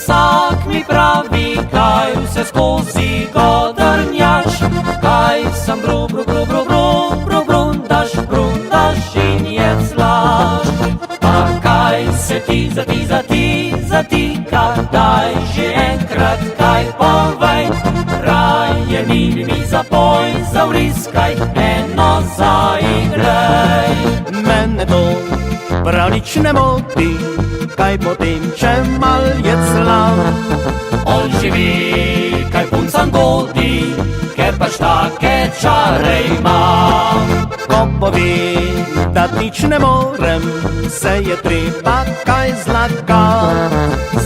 vsak mi pravi, kaj vse skozi godrnjaš, kaj sem brundaš in jeclaš. Pa kaj se ti zatika, daj že enkrat kaj povej, raje mi zapoj, zavriskaj, eno zaigraj. Mene to prav nič ne moti, kaj potem, če mal jeclam. On živi, kaj puncam godi, ker pač take čare ima. Ko pove, da nič ne morem, se je treba kaj zlagat.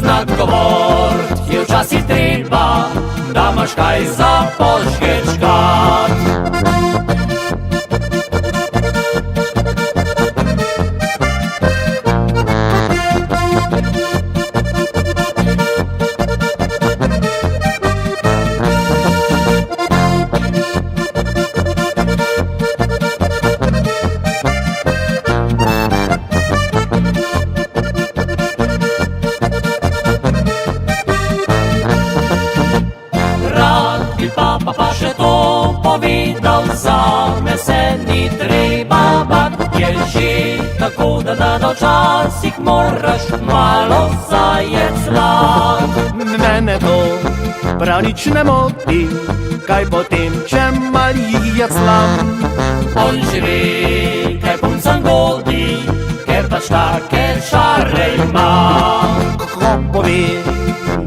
Znak govort je včasih treba, da imaš kaj za požgečkat. Pa še to povedal, zame se ni treba bat, je že tako, da včasih moraš malo zajeclat. Mene to prav nič ne moti, kaj potem, če mal jeclam. On živi, kaj puncam godi, ker pač take čare ima. Ko pove,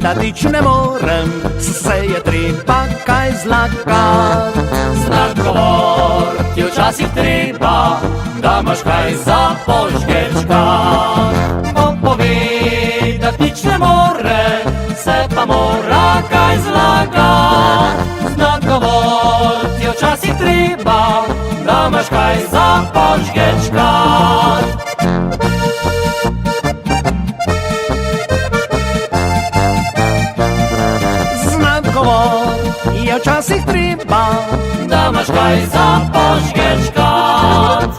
da nič ne morem, se je treba kaj zlagat. Znak govort je včasih treba, da imaš kaj za požgečkat. Ko pove, da nič ne more, se pa mora kaj zlagat. Znak govort je včasih treba, da imaš kaj za požgečkat. Je včasih treba, da imaš kaj za požgečkat.